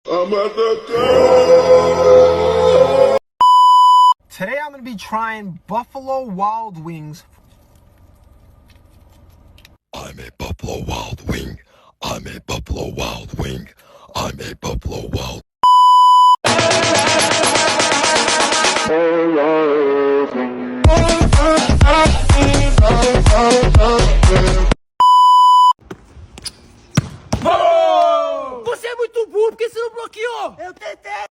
Today I'm gonna be trying Buffalo Wild Wings. I'm a Buffalo Wild Wing. I'm a Buffalo Wild Wing. I'm a Buffalo Wild. Você é muito burro, porque você não bloqueou? Eu tentei.